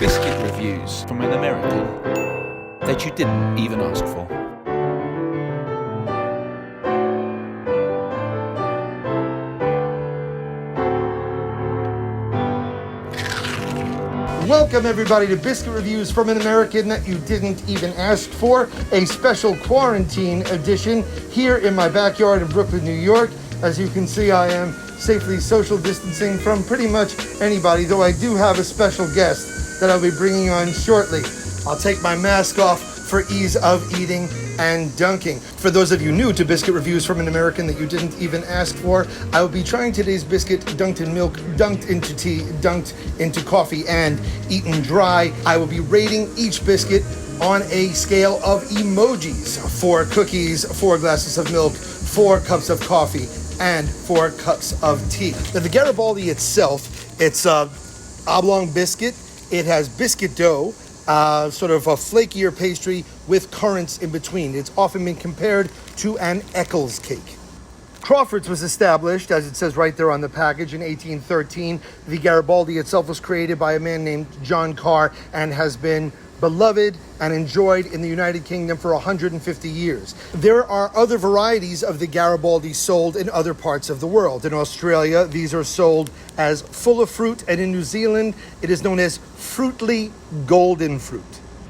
biscuit reviews from an American that you didn't even ask for. Welcome everybody to Biscuit Reviews from an American that you didn't even ask for, a special quarantine edition here in my backyard in Brooklyn, New York. As you can see, I am safely social distancing from pretty much anybody, though I do have a special guest that I'll be bringing on shortly. I'll take my mask off for ease of eating and dunking. For those of you new to Biscuit Reviews from an American that you didn't even ask for, I will be trying today's biscuit dunked in milk, dunked into tea, dunked into coffee, and eaten dry. I will be rating each biscuit on a scale of emojis. 4 cookies, 4 glasses of milk, 4 cups of coffee, and 4 cups of tea. Now the Garibaldi itself, it's a oblong biscuit. It has biscuit dough, sort of a flakier pastry with currants in between. It's often been compared to an Eccles cake. Crawfords was established, as it says right there on the package, in 1813. The Garibaldi itself was created by a man named John Carr and has been beloved and enjoyed in the United Kingdom for 150 years. There are other varieties of the Garibaldi sold in other parts of the world. In Australia, these are sold as full of fruit, and in New Zealand, it is known as Fruitly Golden Fruit.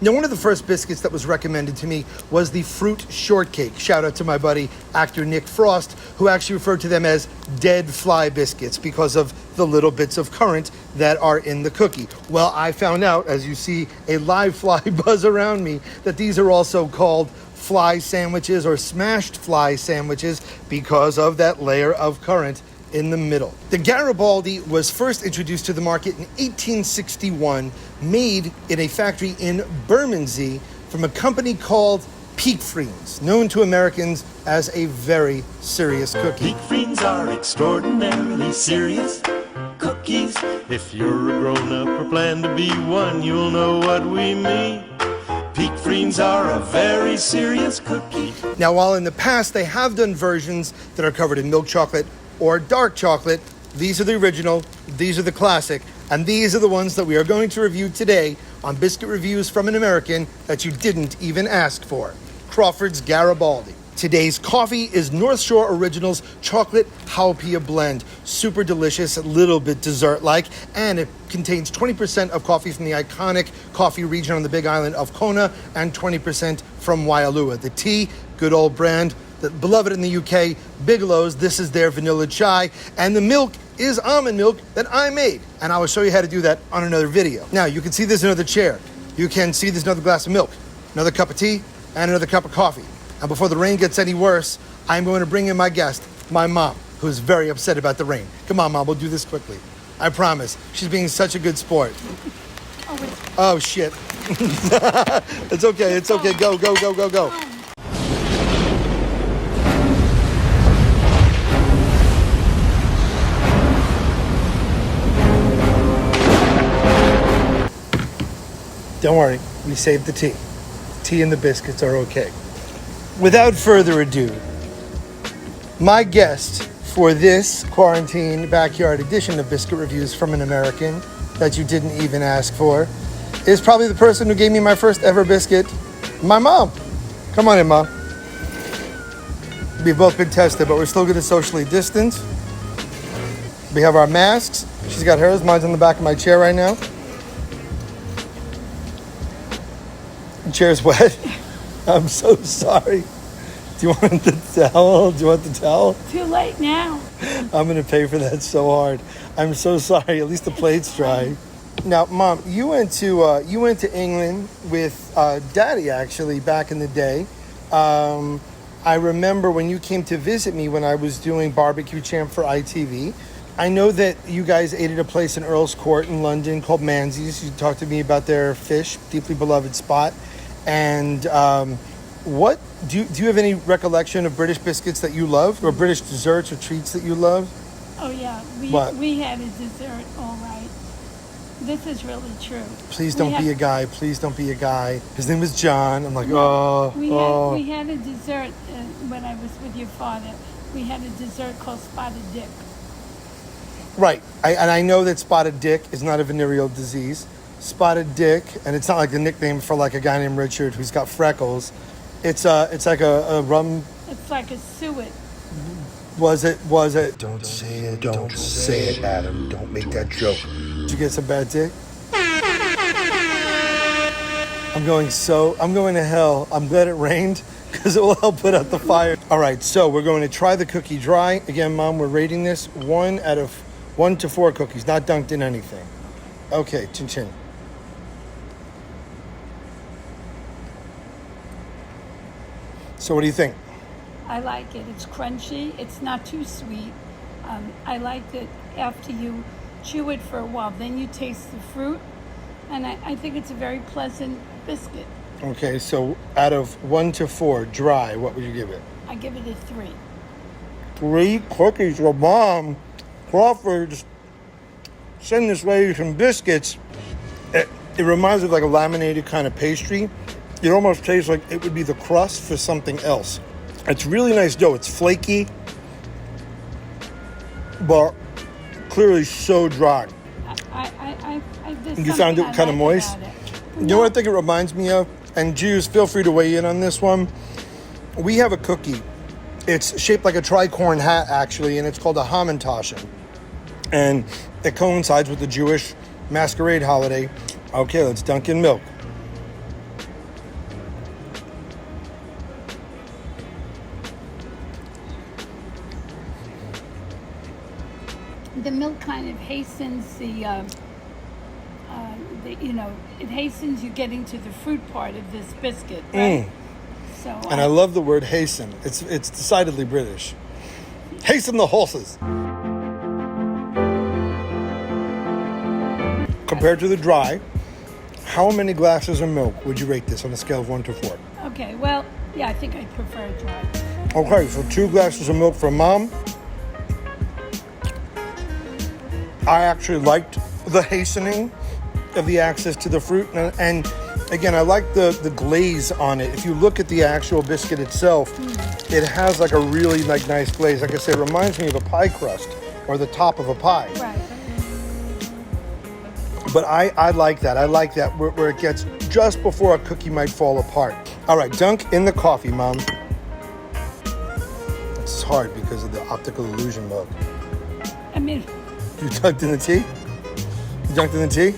Now, one of the first biscuits that was recommended to me was the fruit shortcake. Shout out to my buddy, actor Nick Frost, who actually referred to them as dead fly biscuits because of the little bits of currant that are in the cookie. Well, I found out, as you see a live fly buzz around me, that these are also called fly sandwiches or smashed fly sandwiches because of that layer of currant in the middle. The Garibaldi was first introduced to the market in 1861, made in a factory in Bermondsey from a company called Peak Friends, known to Americans as a very serious cookie. Peak Friends are extraordinarily serious cookies. If you're a grown-up or plan to be one, you'll know what we mean. Peak Friends are a very serious cookie. Now, while in the past they have done versions that are covered in milk chocolate or dark chocolate, these are the original, these are the classic, and these are the ones that we are going to review today on Biscuit Reviews from an American that you didn't even ask for. Crawfords Garibaldi. Today's coffee is North Shore Originals Chocolate Haupia Blend. Super delicious, a little bit dessert-like, and it contains 20% of coffee from the iconic coffee region on the Big Island of Kona and 20% from Waialua. The tea, good old brand, beloved in the UK, Bigelow's. This is their vanilla chai, and the milk is almond milk that I made, and I will show you how to do that on another video. Now, you can see there's another chair. You can see there's another glass of milk, another cup of tea, and another cup of coffee. And before the rain gets any worse, I'm going to bring in my guest, my mom, who's very upset about the rain. Come on, Mom, we'll do this quickly. I promise. She's being such a good sport. Oh, shit. It's okay, it's okay. Go, go, go, go, go. Don't worry, we saved the tea. Tea and the biscuits are okay. Without further ado, my guest for this quarantine backyard edition of Biscuit Reviews from an American that you didn't even ask for is probably the person who gave me my first ever biscuit, my mom. Come on in, Mom. We've both been tested, but we're still going to socially distance. We have our masks. She's got hers. Mine's on the back of my chair right now. The chair's wet. I'm so sorry. Do you want the towel? Do you want the towel? Too late now. I'm going to pay for that so hard. I'm so sorry. At least the plate's dry. Now, Mom, you went to England with Daddy, actually, back in the day. I remember when you came to visit me when I was doing Barbecue Champ for ITV. I know that you guys ate at a place in Earl's Court in London called Manzi's. You talked to me about their fish, deeply beloved spot. And what do you have any recollection of British biscuits that you love, or British desserts or treats that you love? Oh yeah, we had a dessert, all right. This is really true. Please don't be a guy. Please don't be a guy. His name was John. I'm like, We had a dessert when I was with your father. We had a dessert called Spotted Dick. Right. I know that spotted dick is not a venereal disease. Spotted Dick, and it's not like a nickname for like a guy named Richard who's got freckles. It's like a rum. It's like a suet. Was it? Don't say it. Don't say it, Adam. Don't make that joke. Did you get some bad dick? I'm going to hell. I'm glad it rained because it will help put out the fire. All right, so we're going to try the cookie dry. Again, Mom, we're rating this 1 to 4 cookies, not dunked in anything. Okay, chin chin. So what do you think? I like it. It's crunchy. It's not too sweet. I like that after you chew it for a while, then you taste the fruit. And I think it's a very pleasant biscuit. Okay, so out of 1 to 4, dry, what would you give it? I give it a 3. 3 cookies. Well, Mom, Crawfords, send this lady some biscuits. It reminds me of like a laminated kind of pastry. It almost tastes like it would be the crust for something else. It's really nice dough. It's flaky, but clearly so dry. You found it kind of moist? You know what I think it reminds me of? And Jews, feel free to weigh in on this one. We have a cookie. It's shaped like a tricorn hat, actually, and it's called a Hamantaschen. And it coincides with the Jewish masquerade holiday. Okay, let's dunk in milk. The milk kind of hastens it hastens you getting to the fruit part of this biscuit, right? So, and I love the word hasten. It's decidedly British. Hasten the horses. Compared to the dry, how many glasses of milk would you rate this on a scale of 1 to 4? Okay, well, yeah, I think I prefer dry. Okay, so 2 glasses of milk for Mom. I actually liked the hastening of the access to the fruit. And again, I like the glaze on it. If you look at the actual biscuit itself, it has like a really like nice glaze. Like I said, it reminds me of a pie crust or the top of a pie. Right. But I like that. I like that where it gets just before a cookie might fall apart. All right, dunk in the coffee, Mom. This is hard because of the optical illusion mug. I mean... You dunked in the tea? You dunked in the tea?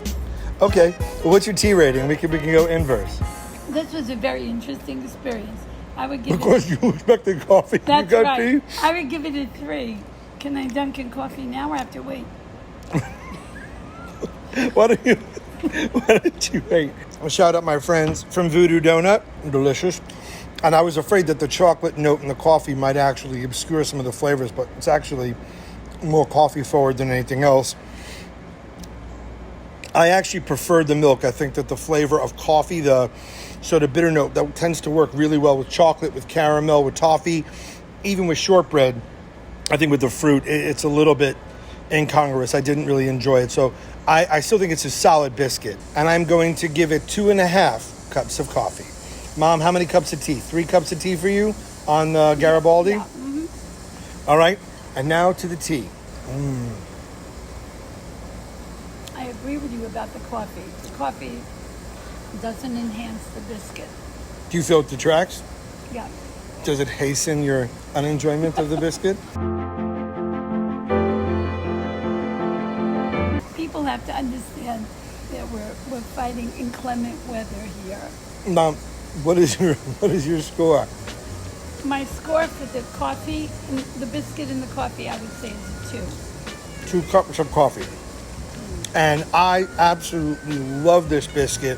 Okay. Well, what's your tea rating? We can go inverse. This was a very interesting experience. I would give because you expected coffee. That's you got right. tea? I would give it a 3. Can I dunk in coffee now or have to wait? Why don't you wait? I'll shout out my friends from Voodoo Donut. Delicious. And I was afraid that the chocolate note in the coffee might actually obscure some of the flavors, but it's actually more coffee forward than anything else. I actually preferred the milk. I think that the flavor of coffee, the sort of bitter note that tends to work really well with chocolate, with caramel, with toffee, even with shortbread. I think with the fruit, it's a little bit incongruous. I didn't really enjoy it. So I still think it's a solid biscuit. And I'm going to give it 2.5 cups of coffee. Mom, how many cups of tea? 3 cups of tea for you on Garibaldi? Yeah. Mm-hmm. All right. And now to the tea. I agree with you about the coffee. The coffee doesn't enhance the biscuit. Do you feel it detracts? Yeah. Does it hasten your unenjoyment of the biscuit? People have to understand that we're fighting inclement weather here. Mom, what is your score? My score for the coffee, the biscuit and the coffee, I would say is a 2. 2 cups of coffee. And I absolutely love this biscuit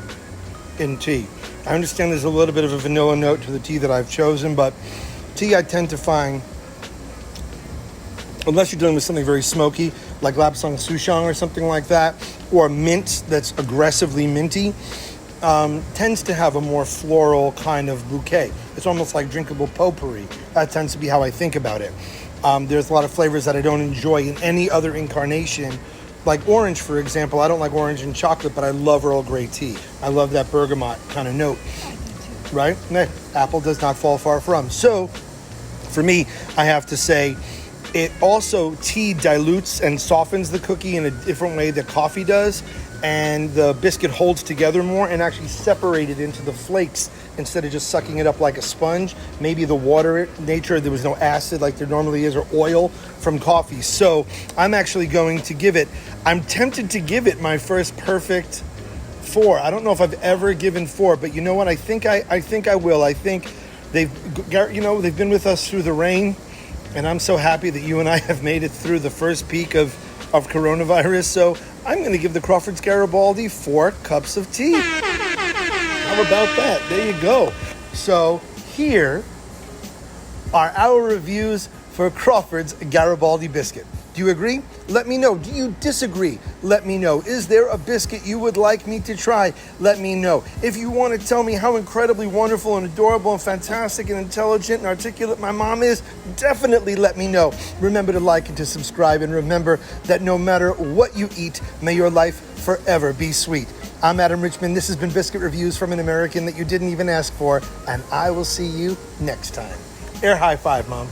in tea. I understand there's a little bit of a vanilla note to the tea that I've chosen, but tea I tend to find, unless you're dealing with something very smoky, like Lapsang Souchong or something like that, or mint that's aggressively minty, tends to have a more floral kind of bouquet. It's almost like drinkable potpourri. That tends to be how I think about it. There's a lot of flavors that I don't enjoy in any other incarnation. Like orange, for example. I don't like orange and chocolate, but I love Earl Grey tea. I love that bergamot kind of note. I do too. Right? Apple does not fall far from. So, for me, I have to say, tea dilutes and softens the cookie in a different way that coffee does. and the biscuit holds together more and actually separated into the flakes instead of just sucking it up like a sponge. Maybe the water nature, there was no acid like there normally is, or oil from coffee. So I'm actually going to give it, I'm tempted to give it my first perfect 4. I don't know if I've ever given 4, but you know what? I think I will. I think they've been with us through the rain, and I'm so happy that you and I have made it through the first peak of coronavirus. So I'm going to give the Crawfords Garibaldi 4 cups of tea. How about that? There you go. So here are our reviews for Crawfords Garibaldi biscuit. Do you agree? Let me know. Do you disagree? Let me know. Is there a biscuit you would like me to try? Let me know. If you want to tell me how incredibly wonderful and adorable and fantastic and intelligent and articulate my mom is, definitely let me know. Remember to like and to subscribe, and remember that no matter what you eat, may your life forever be sweet. I'm Adam Richman. This has been Biscuit Reviews from an American that you didn't even ask for, and I will see you next time. Air high five, Mom.